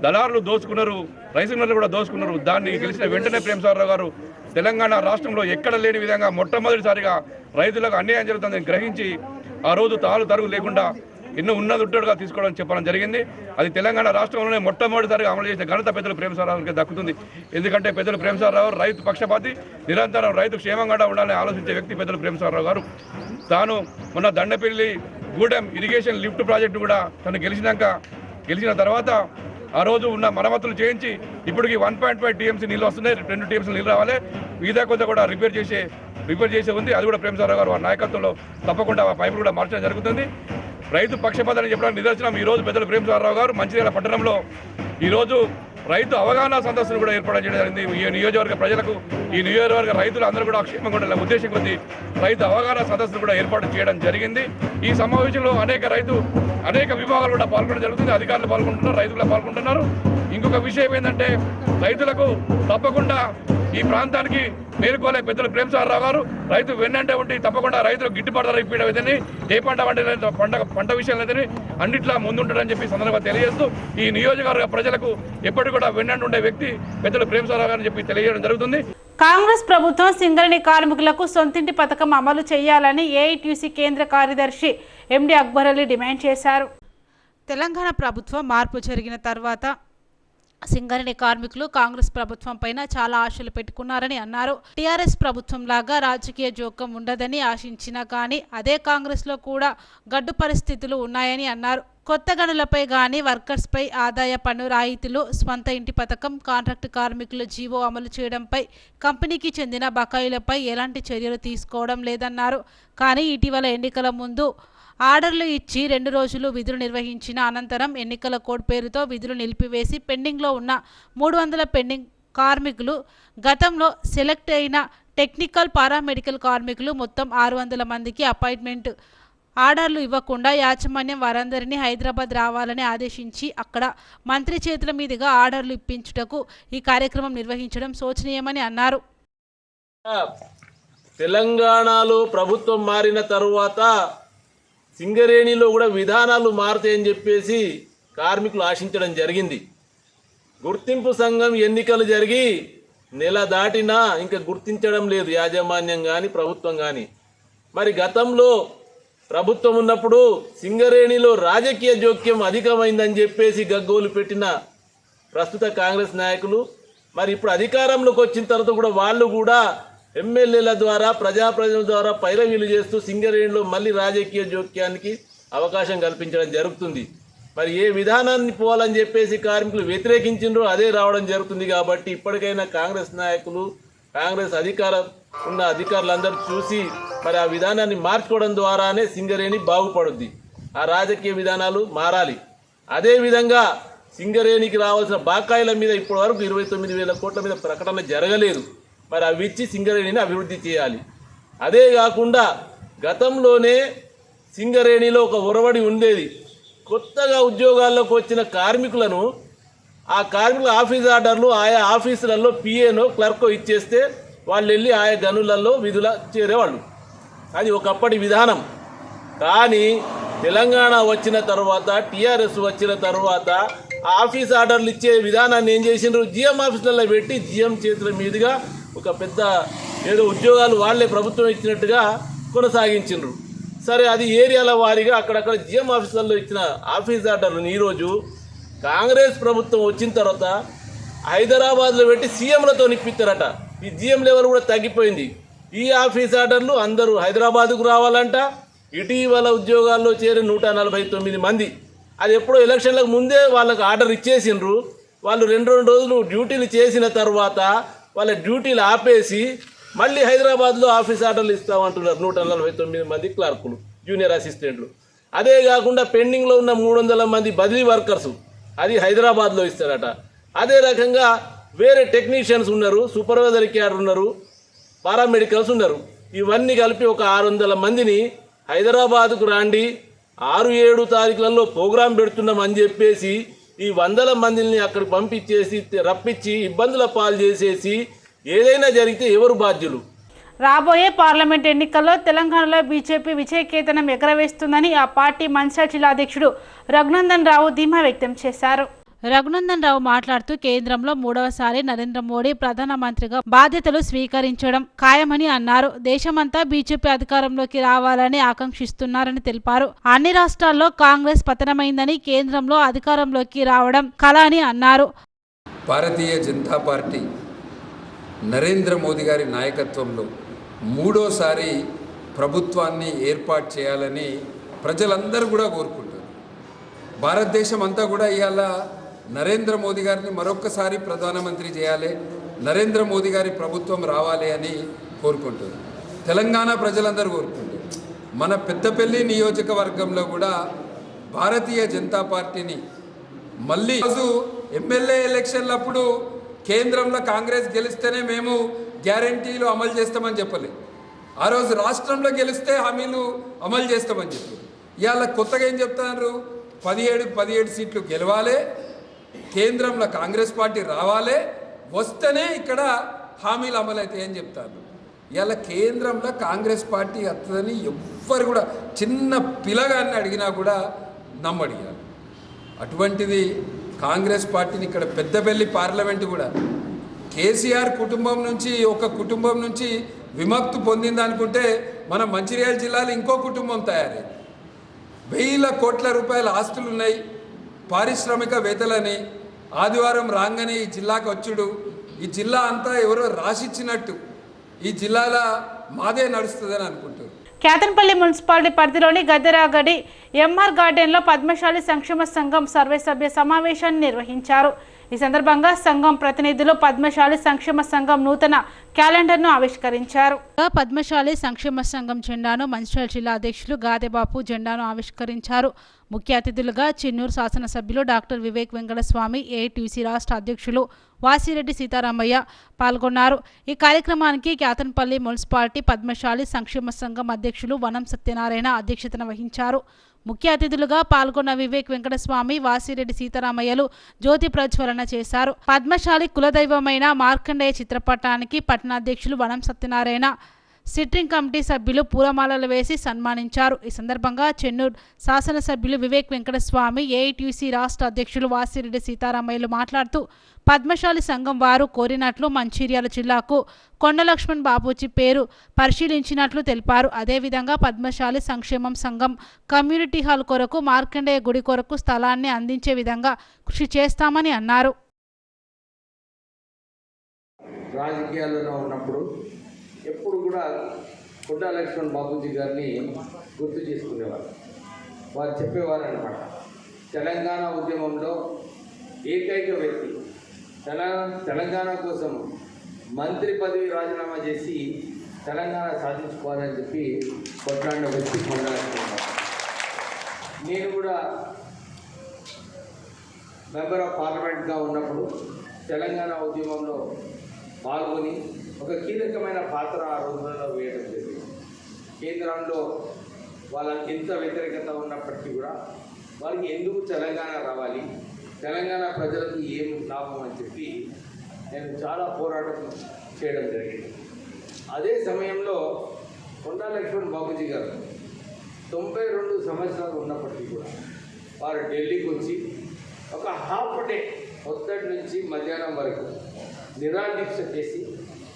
దళారులు దోచుకున్నారు, రైస్ మిల్లర్లు కూడా దోచుకున్నారు. దాన్ని గెలిచిన వెంటనే ప్రేమసాగర్ రావు గారు తెలంగాణ రాష్ట్రంలో ఎక్కడ లేని విధంగా మొట్టమొదటిసారిగా రైతులకు అన్యాయం జరుగుతుందని గ్రహించి ఆ రోజు తరుగు లేకుండా ఎన్నో ఉన్నదుట్టడుగా తీసుకోవడం చెప్పడం జరిగింది. అది తెలంగాణ రాష్ట్రంలోనే మొట్టమొదటిసారిగా అమలు చేసిన ఘనత పెద్దలు ప్రేమసాగర్ రావుకి దక్కుతుంది. ఎందుకంటే పెద్దలు ప్రేమసాగర్ రావు రైతు పక్షపాతి, నిరంతరం రైతు క్షేమంగా ఉండాలని ఆలోచించే వ్యక్తి పెద్దలు ప్రేమసాగర్ రావు గారు. తాను మొన్న Dandepalli Gudem irrigation lift project కూడా తను గెలిచిన తర్వాత ఆ రోజు ఉన్న మరమ్మతులు చేయించి ఇప్పటికి 1.5 టీఎంసీ నీళ్ళు వస్తున్నాయి, 2 టీఎంసీ నీళ్ళు రావాలి. మిగతా కొంత కూడా రిపేర్ చేసే ఉంది. అది కూడా ప్రేమసాగర్ రావు గారు వారి నాయకత్వంలో తప్పకుండా ఆ పైపులు కూడా మార్చడం జరుగుతుంది. రైతు పక్షపాతాన్ని చెప్పడానికి నిదర్శనం ఈరోజు పెద్దలు ప్రేమసాగర్ రావు గారు మంచిర్యాల పట్టణంలో ఈరోజు రైతు అవగాహన సదస్సును కూడా ఏర్పాటు చేయడం జరిగింది. ఈ నియోజకవర్గ ప్రజలకు, ఈ నియోజకవర్గ రైతులు అందరూ కూడా క్షేమంగా ఉండాలనే ఉద్దేశం కొద్ది రైతు అవగాహన సదస్సును కూడా ఏర్పాటు చేయడం జరిగింది. ఈ సమావేశంలో అనేక విభాగాలు కూడా పాల్గొనడం జరుగుతుంది. అధికారులు పాల్గొంటున్నారు, రైతులు పాల్గొంటున్నారు. ఇంకొక విషయం ఏంటంటే రైతులకు తప్పకుండా ఈ ప్రాంతానికి మేలుకోలే పెద్దలు ప్రేమసాగర్ రావు గారు రైతు వెన్నంటే ఉండి తప్పకుండా రైతులకు గిట్టుబాటు ధర ఇప్పడం అయితేనే ఏ పంట విషయంలో అయితేనే అన్నిట్లా ముందుంటాడని చెప్పి సందర్భంగా తెలియజేస్తూ ఈ నియోజకవర్గ ప్రజలకు ఎప్పటికీ కూడా వెన్నంటే ఉండే వ్యక్తి పెద్దలు ప్రేమసాగర్ రావు గారు అని చెప్పి తెలియజేయడం జరుగుతుంది. కాంగ్రెస్ ప్రభుత్వం సింగరేణి కార్మికులకు సొంతింటి పథకం అమలు చేయాలని ఏఐటీయూసీ కేంద్ర కార్యదర్శి ఎండి అక్బర్ అలీ డిమాండ్ చేశారు. తెలంగాణ ప్రభుత్వం మార్పు జరిగిన తర్వాత సింగరేణి కార్మికులు కాంగ్రెస్ ప్రభుత్వం పైన చాలా ఆశలు పెట్టుకున్నారని అన్నారు. టీఆర్ఎస్ ప్రభుత్వం లాగా రాజకీయ జోక్యం ఉండదని ఆశించినా కానీ అదే కాంగ్రెస్లో కూడా గడ్డు పరిస్థితులు ఉన్నాయని అన్నారు. కొత్త గనులపై కానీ వర్కర్స్పై ఆదాయ పన్ను రాయితీలు, స్వంత ఇంటి పథకం, కాంట్రాక్ట్ కార్మికులు జీవో అమలు చేయడంపై, కంపెనీకి చెందిన బకాయిలపై ఎలాంటి చర్యలు తీసుకోవడం లేదన్నారు. కానీ ఇటీవల ఎన్నికల ముందు ఆర్డర్లు ఇచ్చి 2 రోజులు విధులు నిర్వహించిన అనంతరం ఎన్నికల కోడ్ పేరుతో విధులు నిలిపివేసి పెండింగ్లో ఉన్న 300 పెండింగ్ కార్మికులు, గతంలో సెలెక్ట్ అయిన టెక్నికల్, పారామెడికల్ కార్మికులు మొత్తం 600 మందికి అపాయింట్మెంట్ ఆర్డర్లు ఇవ్వకుండా యాజమాన్యం వారందరినీ హైదరాబాద్ రావాలని ఆదేశించి అక్కడ మంత్రి చేతుల మీదుగా ఆర్డర్లు ఇప్పించుటకు ఈ కార్యక్రమం నిర్వహించడం శోచనీయమని అన్నారు. తెలంగాణలో ప్రభుత్వం మారిన తరువాత సింగరేణిలో కూడా విధానాలు మారుతాయని చెప్పేసి కార్మికులు ఆశించడం జరిగింది. గుర్తింపు సంఘం ఎన్నికలు జరిగి నెల దాటినా ఇంకా గుర్తించడం లేదు యాజమాన్యం కానీ ప్రభుత్వం కానీ. మరి గతంలో ప్రభుత్వం ఉన్నప్పుడు సింగరేణిలో రాజకీయ జోక్యం అధికమైందని చెప్పేసి గగ్గోలు పెట్టిన ప్రస్తుత కాంగ్రెస్ నాయకులు మరి ఇప్పుడు అధికారంలోకి వచ్చిన తర్వాత కూడా వాళ్ళు కూడా ఎమ్మెల్యేల ద్వారా ప్రజాప్రతినిధుల ద్వారా పైరవీలు చేస్తూ సింగరేణిలో మళ్ళీ రాజకీయ జోక్యానికి అవకాశం కల్పించడం జరుగుతుంది. మరి ఏ విధానాన్ని పోవాలని చెప్పేసి కార్మికులు వ్యతిరేకించిండ్రో అదే రావడం జరుగుతుంది. కాబట్టి ఇప్పటికైనా కాంగ్రెస్ నాయకులు, కాంగ్రెస్ అధికారులందరూ చూసి మరి ఆ విధానాన్ని మార్చుకోవడం ద్వారానే సింగరేణి బాగుపడుద్ది. ఆ రాజకీయ విధానాలు మారాలి. అదేవిధంగా సింగరేణికి రావాల్సిన బాకాయిల మీద ఇప్పటి వరకు 29,000 కోట్ల మీద ప్రకటన జరగలేదు. మరి అవి ఇచ్చి సింగరేణిని అభివృద్ధి చేయాలి. అదే కాకుండా గతంలోనే సింగరేణిలో ఒక ఒరవడి ఉండేది. కొత్తగా ఉద్యోగాల్లోకి వచ్చిన కార్మికులను ఆ కార్మికుల ఆఫీస్ ఆర్డర్లు ఆయా ఆఫీసులలో పిఏనో క్లర్కో ఇచ్చేస్తే వాళ్ళు వెళ్ళి ఆయా గనులలో విధుల చేరేవాళ్ళు. అది ఒకప్పటి విధానం. కానీ తెలంగాణ వచ్చిన తర్వాత, టీఆర్ఎస్ వచ్చిన తర్వాత ఆఫీస్ ఆర్డర్లు ఇచ్చే విధానాన్ని ఏం చేసిండ్రు, జిఎం ఆఫీసులలో పెట్టి జిఎం చేతుల మీదుగా ఒక పెద్ద ఏదో ఉద్యోగాలు వాళ్ళే ప్రభుత్వం ఇచ్చినట్టుగా కొనసాగించిండ్రు. సరే, అది ఏరియాల వారీగా అక్కడక్కడ జిఎం ఆఫీసులలో ఇచ్చిన ఆఫీస్ ఆర్డర్లను ఈరోజు కాంగ్రెస్ ప్రభుత్వం వచ్చిన తర్వాత హైదరాబాద్లో పెట్టి సీఎంలతో నిప్పిస్తారట. ఈ జిఎం లెవెల్ కూడా తగ్గిపోయింది. ఈ ఆఫీస్ ఆర్డర్లు అందరూ హైదరాబాద్కు రావాలంట. ఇటీవల ఉద్యోగాల్లో చేరి 149 మంది, అది ఎప్పుడో ఎలక్షన్లకు ముందే వాళ్ళకి ఆర్డర్ ఇచ్చేసిండ్రు. వాళ్ళు 2 రోజులు డ్యూటీలు చేసిన తర్వాత వాళ్ళ డ్యూటీలు ఆపేసి మళ్ళీ హైదరాబాద్లో ఆఫీస్ ఆర్డర్లు ఇస్తామంటున్నారు 149 మంది క్లర్కులు, జూనియర్ అసిస్టెంట్లు. అదే కాకుండా పెండింగ్లో ఉన్న 300 మంది బదిలీ వర్కర్సు, అది హైదరాబాద్లో ఇస్తారట. అదే రకంగా వేరే టెక్నీషియన్స్ ఉన్నారు, సూపర్వైజర్ క్యాడర్ ఉన్నారు, పారామెడికల్స్ ఉన్నారు. ఇవన్నీ కలిపి ఒక 600 మందిని హైదరాబాద్కు రండి, 6-7 తారీఖులలో ప్రోగ్రాం పెడుతున్నామని చెప్పేసి ఈ 100 మందిని అక్కడికి పంపించేసి రప్పించి ఇబ్బందుల పాలు చేసేసి ఏదైనా జరిగితే ఎవరు బాధ్యులు? రాబోయే పార్లమెంట్ ఎన్నికల్లో తెలంగాణలో బీజేపీ విజయకేతనం ఎగరవేస్తుందని ఆ పార్టీ మంచిర్యాల జిల్లా అధ్యక్షుడు రఘునందన్ రావు ధీమా వ్యక్తం చేశారు. రఘునందన్ రావు మాట్లాడుతూ కేంద్రంలో 3వసారి నరేంద్ర మోడీ ప్రధానమంత్రిగా బాధ్యతలు స్వీకరించడం ఖాయమని అన్నారు. దేశమంతా బీజేపీ అధికారంలోకి రావాలని ఆకాంక్షిస్తున్నారని తెలిపారు. అన్ని రాష్ట్రాల్లో కాంగ్రెస్ పతనమైందని, కేంద్రంలో అధికారంలోకి రావడం కల అని అన్నారు. భారతీయ జనతా పార్టీ నరేంద్ర మోదీ గారి నాయకత్వంలో 3వసారి ప్రభుత్వాన్ని ఏర్పాటు చేయాలని ప్రజలందరూ కూడా కోరుకుంటారు. భారతదేశం అంతా కూడా ఇవాళ నరేంద్ర మోదీ గారిని మరొక్కసారి ప్రధానమంత్రి చేయాలి, నరేంద్ర మోదీ గారి ప్రభుత్వం రావాలి అని కోరుకుంటారు. తెలంగాణ ప్రజలందరూ కోరుకుంటారు. మన పెద్దపల్లి నియోజకవర్గంలో కూడా భారతీయ జనతా పార్టీని మళ్ళీ రోజు ఎమ్మెల్యే ఎలక్షన్లప్పుడు కేంద్రంలో కాంగ్రెస్ గెలిస్తేనే మేము గ్యారంటీలు అమలు చేస్తామని చెప్పలేదు. ఆ రోజు రాష్ట్రంలో గెలిస్తే హామీలు అమలు చేస్తామని చెప్పారు. ఇవాళ కొత్తగా ఏం చెప్తున్నారు, 17 సీట్లు గెలవాలి, కేంద్రంలో కాంగ్రెస్ పార్టీ రావాలి, వస్తేనే ఇక్కడ హామీలు అమలు అవుతాయని చెప్తారు. ఇవాళ కేంద్రంలో కాంగ్రెస్ పార్టీ వస్తుందని ఎవ్వరు కూడా చిన్న పిల్లగాన్ని అడిగినా కూడా నమ్మడిగారు. అటువంటిది కాంగ్రెస్ పార్టీని ఇక్కడ పెద్దపల్లి పార్లమెంటు కూడా కేసీఆర్ ఒక కుటుంబం నుంచి విముక్తి పొందింది అనుకుంటే మన మంచిర్యాల జిల్లాలో ఇంకో కుటుంబం తయారైంది. 1000 కోట్ల రూపాయల ఆస్తులు ఉన్నాయి, పారిశ్రామికవేత్తలని. ఆదివారం రాగానే ఈ జిల్లాకు వచ్చుడు, ఈ జిల్లా అంతా ఎవరో రాసిచ్చినట్టు ఈ జిల్లాలో మాదే నడుస్తుందని అనుకుంటారు. కేతన్పల్లి మున్సిపాలిటీ పరిధిలోని గద్దెరాగడి ఎంఆర్ గార్డెన్లో పద్మశాలి సంక్షేమ సంఘం సర్వసభ్య సమావేశాన్ని నిర్వహించారు. ఈ సందర్భంగా సంఘం ప్రతినిధులు పద్మశాలి సంక్షేమ సంఘం నూతన క్యాలెండర్ను ఆవిష్కరించారు. పద్మశాలి సంక్షేమ సంఘం జెండాను మంచిర్యాల జిల్లా అధ్యక్షులు గాదెబాపు జెండాను ఆవిష్కరించారు. ముఖ్య అతిథులుగా చిన్నూరు శాసనసభ్యులు డాక్టర్ వివేక్ వెంకటస్వామి, ఏఐటీసీ రాష్ట్ర అధ్యక్షులు వాసిరెడ్డి సీతారామయ్య పాల్గొన్నారు. ఈ కార్యక్రమానికి కేతన్పల్లి మున్సిపాలిటీ పద్మశాలి సంక్షేమ సంఘం అధ్యక్షులు వనం సత్యనారాయణ అధ్యక్షతన వహించారు. ముఖ్య అతిథులుగా పాల్గొన్న వివేక్ వెంకటస్వామి, వాసిరెడ్డి సీతారామయ్యలు జ్యోతి ప్రజ్వలన చేశారు. పద్మశాలి కులదైవమైన మార్కండేయ చిత్రపటానికి పట్టణాధ్యక్షులు వనం సత్యనారాయణ, సిట్టింగ్ కమిటీ సభ్యులు పూలమాలలు వేసి సన్మానించారు. ఈ సందర్భంగా చెన్నూరు శాసనసభ్యులు వివేక్ వెంకటస్వామి, ఏఐటీసీ రాష్ట్ర అధ్యక్షులు వాసిరెడ్డి సీతారామయ్యలు మాట్లాడుతూ పద్మశాలి సంఘం వారు కోరినట్లు మంచిర్యాల జిల్లాకు కొండ లక్ష్మణ్ బాపూజీ పేరు పరిశీలించినట్లు తెలిపారు. అదేవిధంగా పద్మశాలి సంక్షేమం సంఘం కమ్యూనిటీ హాల్ కొరకు మార్కండేయ గుడి కొరకు స్థలాన్ని అందించే విధంగా కృషి చేస్తామని అన్నారు. రాజకీయాల్లో ఉన్నప్పుడు ఎప్పుడు కూడా కొండా లక్ష్మణ్ బాబూజీ గారిని గుర్తు చేసుకునేవారు. వారు చెప్పేవారు అన్నమాట, తెలంగాణ ఉద్యమంలో ఏకైక వ్యక్తి తెలంగాణ కోసం మంత్రి పదవి రాజీనామా చేసి తెలంగాణ సాధించుకోవాలని చెప్పి కొట్లాడిన వ్యక్తి కొండా లక్ష్మణ్. నేను కూడా మెంబర్ ఆఫ్ పార్లమెంట్గా ఉన్నప్పుడు తెలంగాణ ఉద్యమంలో పాల్గొని ఒక కీలకమైన పాత్ర ఆ రోజులలో వేయడం జరిగింది. కేంద్రంలో వాళ్ళకి ఎంత వ్యతిరేకత ఉన్నప్పటికీ కూడా వారికి ఎందుకు తెలంగాణ రావాలి, తెలంగాణ ప్రజలకు ఏం లాభం అని చెప్పి నేను చాలా పోరాటం చేయడం జరిగింది. అదే సమయంలో కొండా లక్ష్మణ్ బాబూజీ గారు 92 సంవత్సరాలు ఉన్నప్పటికీ కూడా వారు ఢిల్లీకి వచ్చి ఒక హాఫ్ డే పొద్దుటి నుంచి మధ్యాహ్నం వరకు నిరాదీక్ష చేసి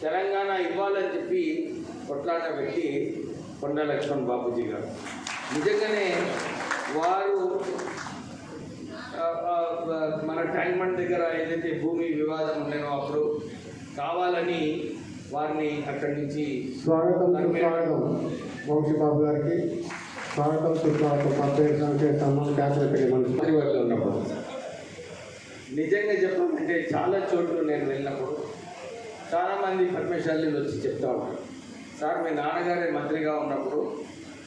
తెలంగాణ ఇవ్వాలని చెప్పి కొట్లాడిన వ్యక్తి కొండా లక్ష్మణ్ బాబూజీ గారు. నిజంగానే వారు మన ట్యాంక్ బండ్ దగ్గర ఏదైతే భూమి వివాదం ఉండేనో అప్పుడు కావాలని వారిని అక్కడి నుంచి స్వాగతం వంశీబాబు గారికి స్వాగతం సుస్వాగతం మంత్రివర్గంలో ఉన్నప్పుడు నిజంగా చెప్పాలంటే చాలా చోట్ల నేను వెళ్ళినప్పుడు చాలామంది పద్మశాలీలు వచ్చి చెప్తా ఉంటారు, సార్ మీ నాన్నగారే మంత్రిగా ఉన్నప్పుడు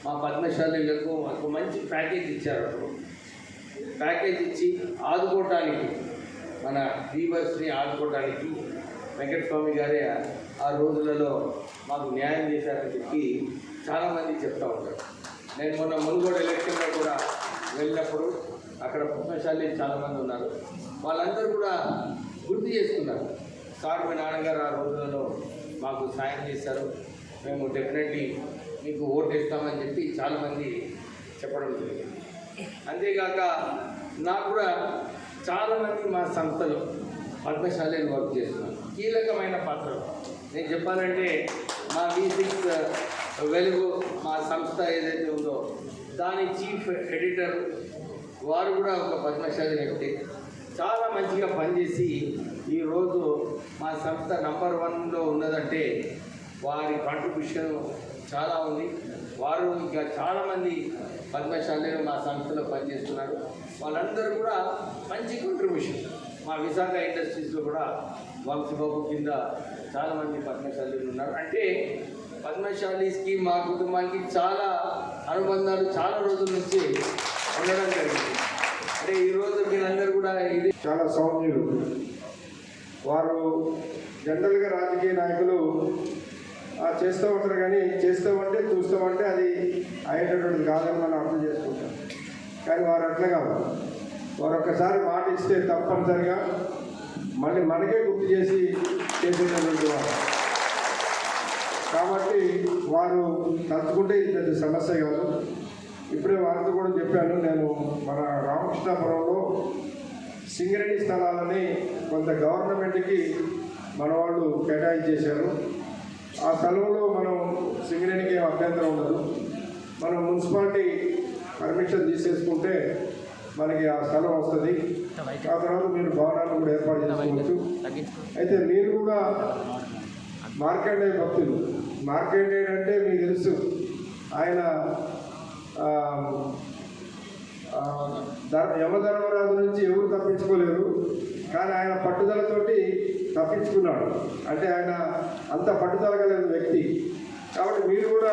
మా పద్మశాలీలకు ఒక మంచి ప్యాకేజ్ ఇచ్చారు. అప్పుడు ప్యాకేజ్ ఇచ్చి ఆదుకోవటానికి మన వీవర్స్ని ఆదుకోవటానికి వెంకటస్వామి గారే ఆ రోజులలో మాకు న్యాయం చేశారని చెప్పి చాలామంది చెప్తూ ఉంటారు. నేను మొన్న మునుగోడు ఎలక్షన్లో కూడా వెళ్ళినప్పుడు అక్కడ పద్మశాలి చాలామంది ఉన్నారు. వాళ్ళందరూ కూడా గుర్తు చేసుకున్నారు, సార్ మీ నాన్నగారు ఆ రోజులలో మాకు సాయం చేశారు, మేము డెఫినెట్లీ మీకు ఓటు ఇస్తామని చెప్పి చాలామంది చెప్పడం జరిగింది. అంతేకాక నాకు కూడా చాలామంది మా సంస్థలో పద్మశాలీలు వర్క్ చేస్తున్నారు, కీలకమైన పాత్రలు. నేను చెప్పాలంటే మా V6 వెలుగు మా సంస్థ ఏదైతే ఉందో దాని చీఫ్ ఎడిటర్ వారు కూడా ఒక పద్మశాలి వ్యక్తి. చాలా మంచిగా పనిచేసి ఈరోజు మా సంస్థ నంబర్ 1లో ఉన్నదంటే వారి కాంట్రిబ్యూషన్ చాలా ఉంది. వారు ఇంకా చాలామంది పద్మశాలీలు మా సంస్థలో పనిచేస్తున్నారు. వాళ్ళందరూ కూడా మంచి కాంట్రిబ్యూషన్. మా విశాఖ ఇండస్ట్రీస్లో కూడా వంశీబాబు కింద చాలామంది పద్మశాలీలు ఉన్నారు. అంటే పద్మశాలీస్కి మా కుటుంబానికి చాలా అనుబంధాలు చాలా రోజుల నుంచి ఉండడం జరిగింది. అంటే ఈరోజు మీరందరూ కూడా ఇది చాలా సౌమ్యులు. వారు జనరల్గా రాజకీయ నాయకులు చేస్తూ ఉంటారు, కానీ చేస్తామంటే చూస్తామంటే అది అయ్యేటటువంటిది కాదని మనం అర్థం చేసుకుంటాం. కానీ వారు అట్లా కాదు, వారు ఒక్కసారి మాట ఇస్తే తప్పనిసరిగా మళ్ళీ మనకే గుర్తు చేసి చేసేటటువంటి వారు. కాబట్టి వారు తలుచుకుంటే ఇది పెద్ద సమస్య కాదు. ఇప్పుడే వారితో కూడా చెప్పాను, నేను మన రామకృష్ణాపురంలో సింగరేణి స్థలాలని కొంత గవర్నమెంట్కి మన వాళ్ళు కేటాయించేశారు. ఆ స్థలంలో మనం సింగరేణికి ఏం అభ్యంతరం ఉండదు. మనం మున్సిపాలిటీ పర్మిషన్ తీసేసుకుంటే మనకి ఆ స్థలం వస్తుంది. ఆ తర్వాత మీరు భవనాలను కూడా ఏర్పాటు చేసుకోవచ్చు. అయితే మీరు కూడా మార్కండేయ భక్తులు. మార్కండేయుడు అంటే మీకు తెలుసు, ఆయన యమధర్మరాజు నుంచి ఎవరు తప్పించుకోలేరు, కానీ ఆయన పట్టుదలతోటి తప్పించుకున్నాడు. అంటే ఆయన అంత పట్టుదల కలిగిన వ్యక్తి. కాబట్టి మీరు కూడా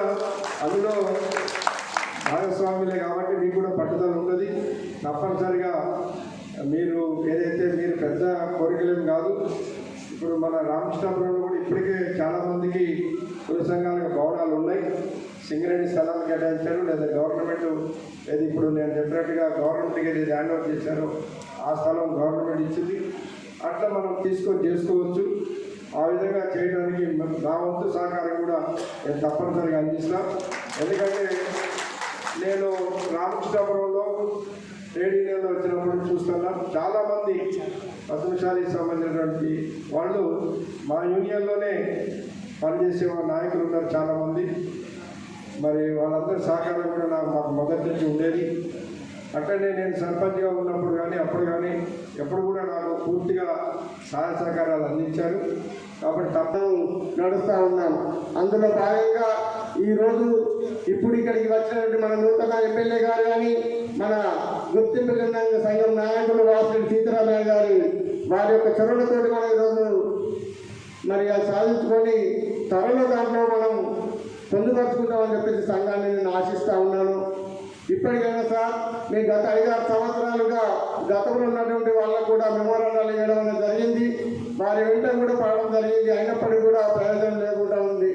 అందులో భాగస్వాములే కాబట్టి మీకు కూడా పట్టుదల ఉన్నది. తప్పనిసరిగా మీరు ఏదైతే మీరు పెద్ద కోరికలేం కాదు. ఇప్పుడు మన రామకృష్ణాపురంలో కూడా ఇప్పటికే చాలామందికి కుల సంఘాలకు భవనాలు ఉన్నాయి. సింగరేణి స్థలాలు కేటాయించారు, లేదా గవర్నమెంట్ ఏది ఇప్పుడు నేను చెప్పినట్టుగా గవర్నమెంట్కి ఏది హ్యాండ్ ఓవర్ చేశారో ఆ స్థలం గవర్నమెంట్ ఇచ్చింది. అట్లా మనం తీసుకొని చేసుకోవచ్చు. ఆ విధంగా చేయడానికి నా వంతు సహకారం కూడా నేను తప్పనిసరిగా అందిస్తాను. ఎందుకంటే నేను రామకృష్ణాపురంలో ట్రేడ్ యూనియన్లో వచ్చినప్పుడు చూస్తున్నాం, చాలామంది పద్మశాలికి సంబంధించినటువంటి వాళ్ళు మా యూనియన్లోనే పనిచేసే నాయకులు ఉన్నారు చాలామంది. మరి వాళ్ళందరి సహకారం కూడా మాకు మొదటి నుంచి ఉండేది. అట్లనే నేను సర్పంచ్గా ఉన్నప్పుడు కానీ అప్పుడు కానీ ఎప్పుడు కూడా నాకు పూర్తిగా సహాయ సహకారాలు అందించారు. కాబట్టి తప్పను నడుస్తూ ఉన్నాం. అందులో భాగంగా ఈరోజు ఇప్పుడు ఇక్కడికి వచ్చినటువంటి మన నూతన ఎమ్మెల్యే గారు కానీ మన గుర్తింపు సంఘం నాయకులు వాసిరెడ్డి సీతారామయ్య గారు వారి యొక్క చొరవతోటి మనం ఈరోజు మరి అది సాధించుకొని త్వరలో దాంట్లో మనం పొందుపరుచుకుంటామని చెప్పేసి సంఘాన్ని నేను ఆశిస్తూ ఉన్నాను. ఇప్పటికైనా సార్ మీ గత 5-6 సంవత్సరాలుగా గతంలో ఉన్నటువంటి వాళ్ళకు కూడా మెమోరాండాలు ఇవ్వడం అనేది జరిగింది. వారి వెంట కూడా పడడం జరిగింది. అయినప్పటికీ కూడా ప్రయోజనం లేకుండా ఉంది.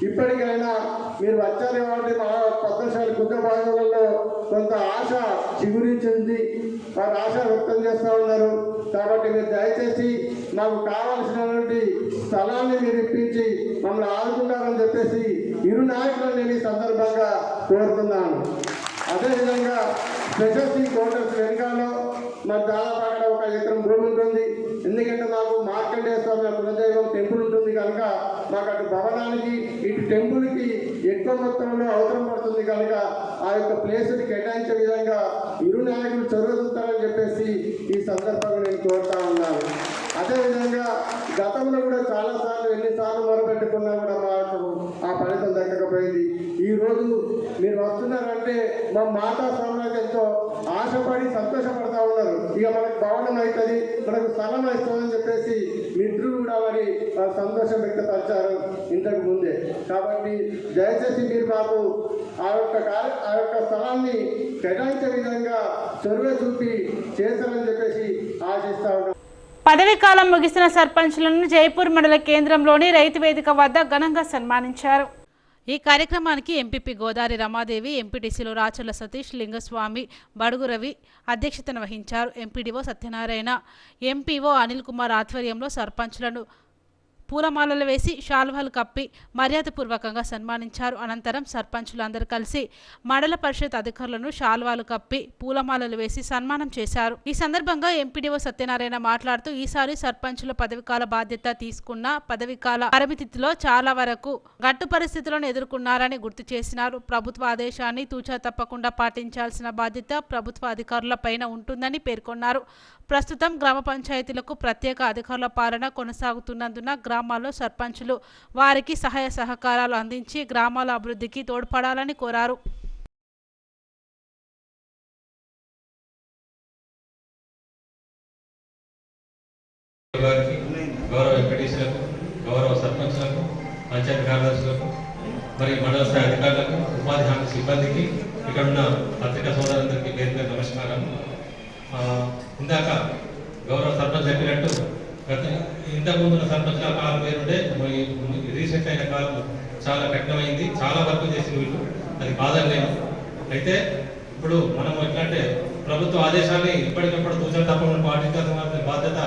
ఇప్పటికైనా మీరు వచ్చారు కాబట్టి మా పద్మశాలి గుద్ద భాగంలో కొంత ఆశ చిగురించింది. వారు ఆశ వ్యక్తం చేస్తూ ఉన్నారు. కాబట్టి మీరు దయచేసి మాకు కావాల్సినటువంటి స్థలాన్ని మీరు ఇప్పించి మమ్మల్ని ఆదుకుంటారని చెప్పేసి ఇరు నాయకులను నేను ఈ సందర్భంగా కోరుతున్నాను. అదేవిధంగా స్పెషల్ క్వార్టర్స్ వెనకాలో మాకు దాదాపు అక్కడ 1 ఎకరం భూమి ఉంటుంది. ఎందుకంటే మాకు మార్కండేయ స్వామి కులదైవం టెంపుల్ ఉంటుంది కనుక మాకు అటు భవనానికి ఇటు టెంపుల్కి ఎక్కువ మొత్తంలో అవసరం పడుతుంది కనుక ఆ యొక్క ప్లేస్ని కేటాయించే విధంగా ఇరు నాయకులు చొరవతారని చెప్పేసి ఈ సందర్భంగా నేను కోరుతా ఉన్నాను. అదేవిధంగా గతంలో కూడా చాలాసార్లు ఎన్నిసార్లు మొరపెట్టుకున్నా కూడా మాకు ఆ ఫలితం దక్కకపోయింది. ఈరోజు మీరు వస్తున్నారంటే మా మాతా సామ్రాజ్యంతో ఆశపడి సంతోషపడతా ఉన్నారు. ఇక మనకు భవనం అవుతుంది, మనకు స్థలం అవుతుందని చెప్పేసి మిత్రులు కూడా మరి సంతోషం వ్యక్తపరిచారు ఇంతకు ముందే. కాబట్టి దయచేసి మీరు మాకు ఆ యొక్క స్థలాన్ని కేటాయించే విధంగా చొరవ చూపి చేస్తారని చెప్పేసి ఆశిస్తా ఉన్నాం. పదవీ కాలం ముగిసిన సర్పంచ్లను జైపూర్ మండల కేంద్రంలోని రైతు వేదిక వద్ద ఘనంగా సన్మానించారు. ఈ కార్యక్రమానికి ఎంపీపీ గోదారి రమాదేవి, ఎంపీటీసీలు రాచర్ల సతీష్, లింగస్వామి, బడుగు రవి అధ్యక్షతన వహించారు. ఎంపీడీఓ సత్యనారాయణ, ఎంపీఓ అనిల్ కుమార్ ఆధ్వర్యంలో సర్పంచ్లను పూలమాలలు వేసి శాల్వాలు కప్పి మర్యాదపూర్వకంగా సన్మానించారు. అనంతరం సర్పంచులందరూ కలిసి మండల పరిషత్ అధికారులను శాల్వాలు కప్పి పూలమాలలు వేసి సన్మానం చేశారు. ఈ సందర్భంగా ఎంపీడీఓ సత్యనారాయణ మాట్లాడుతూ ఈసారి సర్పంచుల పదవికాల బాధ్యత తీసుకున్న పదవికాల పరిమితిలో చాలా వరకు గట్టు పరిస్థితులను ఎదుర్కొన్నారని గుర్తు చేసినారు. ప్రభుత్వ ఆదేశాన్ని తూచా తప్పకుండా పాటించాల్సిన బాధ్యత ప్రభుత్వ అధికారుల పైన ఉంటుందని పేర్కొన్నారు. ప్రస్తుతం గ్రామ పంచాయతీలకు ప్రత్యేక అధికారుల పాలన కొనసాగుతున్నందున గ్రామాల్లో సర్పంచులు వారికి సహాయ సహకారాలు అందించి గ్రామాల అభివృద్ధికి తోడ్పడాలని కోరారు. గౌరవ ఎంపీటీసీలకు, గౌరవ సర్పంచ్లకు, పంచాయతీ కార్యదర్శులకు, మరి మండల స్థాయి అధికారులకు, ఉపాధి హామీ సిబ్బందికి, ఇక్కడ ఉన్న పత్రికా సోదరులందరికీ పేరు పేరు నమస్కారం. ఇందాక గౌరవ సర్పంచ్ చెప్పినట్టు ఇంతకుముందు ఉన్న సర్పంచ్ల కాలం పేరుండే రీసెంట్ అయిన కాలం చాలా కఠినమైంది. చాలా వర్క్ చేసిన వీళ్ళు, అది కాదనలేము. అయితే ఇప్పుడు మనం ఎట్లంటే ప్రభుత్వ ఆదేశాన్ని ఇప్పటికప్పుడు తూచా తప్పకుండా పాటించాల్సిన బాధ్యత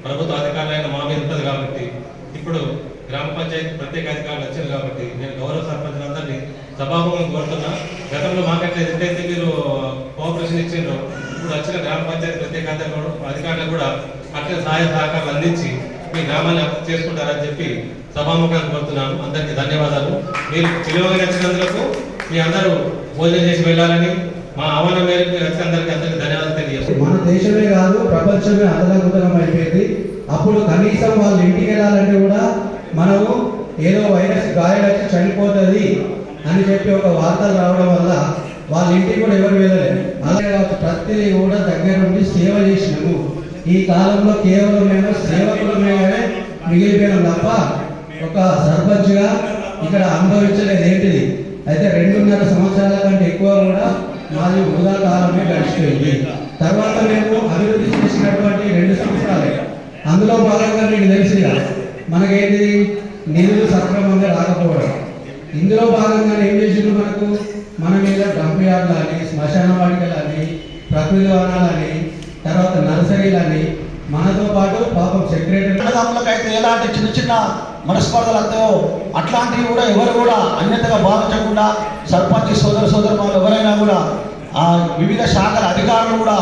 ప్రభుత్వ అధికారులైన మా మీద ఉంటుంది. కాబట్టి ఇప్పుడు గ్రామ పంచాయతీ ప్రత్యేక అధికారులు వచ్చారు కాబట్టి నేను గౌరవ సర్పంచులందరినీ సభాముఖంగా కోరుతున్నా. గతంలో మాకైతే ఎంతైతే మీరు కోఆపరేషన్ ఇచ్చిండ్రో ఇప్పుడు వచ్చిన గ్రామ పంచాయతీ ప్రత్యేక అధికారులు కూడా అట్లా సహాయ సహకారాలు అందించి మీ గ్రామాన్ని అభివృద్ధి చేసుకుంటారని చెప్పి సభాముఖంగా కోరుతున్నాను. అందరికీ ధన్యవాదాలు. మీరు విలువగా నచ్చినందుకు మీ అందరూ భోజనం చేసి వెళ్ళాలని మా ఆహ్వానం మేరకు మీరు వచ్చి అందరికీ ధన్యవాదాలు తెలియజేస్తాను. మన దేశమే కాదు ప్రపంచమే అదలగుతలం అయిపోయింది. అప్పుడు కనీసం వాళ్ళు ఇంటికి వెళ్ళాలంటే కూడా మనము ఏదో వైరస్ గాయలకి చనిపోతుంది అని చెప్పి ఒక వార్తలు రావడం వల్ల వాళ్ళ ఇంటికి కూడా ఎవరు వెళ్ళలేదు. అలాగే ప్రతిదీ కూడా దగ్గర నుండి సేవ చేసినాము. ఈ కాలంలో కేవలం మేము సేవకులమే మిగిలిపోయినాం తప్ప ఒక సర్పంచ్గా ఇక్కడ అనుభవించలేదు ఏంటిది. అయితే 2.5 సంవత్సరాల కంటే ఎక్కువ కూడా మాది వృధా కాలమే గడిచిపోయింది. తర్వాత మేము అభివృద్ధి చేసినటువంటి 2 సంవత్సరాలే. అందులో భాగంగా మీకు తెలిసిగా మనకేంటి నిధులు సక్రమంగా రాకపోవడం. ఇందులో భాగంగా ఏం చేసిండ్రు మన మీద డంప్ యార్డ్లని, శ్మశాన వాటికలని, ప్రకృతి వనాలని, తర్వాత నర్సరీలని, మనతో పాటు పాపం సెక్రటరీ ఎలాంటి చిన్న చిన్న మనస్పర్ధలు అంతాయో అట్లాంటివి కూడా ఎవరు కూడా అన్యతగా భావించకుండా సర్పంచ్ సోదరులు ఎవరైనా కూడా ఆ వివిధ శాఖల అధికారులు కూడా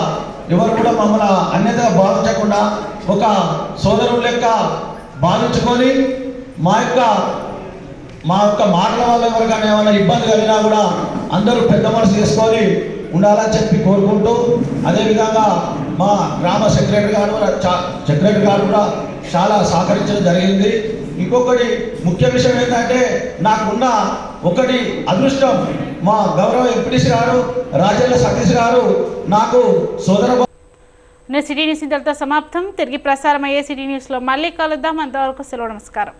ఎవరు కూడా మమ్మల్ని అన్యతగా భావించకుండా ఒక సోదరుల లెక్క భావించుకొని మా యొక్క మాటల వల్ల ఎవరికైనా ఏమైనా ఇబ్బంది కలిగినా కూడా అందరూ పెద్ద మనసు చేసుకొని ఉండాలని చెప్పి కోరుకుంటూ, అదేవిధంగా మా గ్రామ సెక్రటరీ గారు కూడా చాలా సహకరించడం జరిగింది. ఇంకొకటి ముఖ్య విషయం ఏంటంటే, నాకున్న ఒకటి అదృష్టం, మా గౌరవ ఎంపీటీసీ గారు రాజేళ్ల సతీష్ గారు నాకు సోదర. సిటీ న్యూస్ ఇంతటితో సమాప్తం. తిరిగి ప్రసారం అయ్యే సిటీ న్యూస్లో మళ్ళీ కలుద్దాం. అంతవరకు సెలవు, నమస్కారం.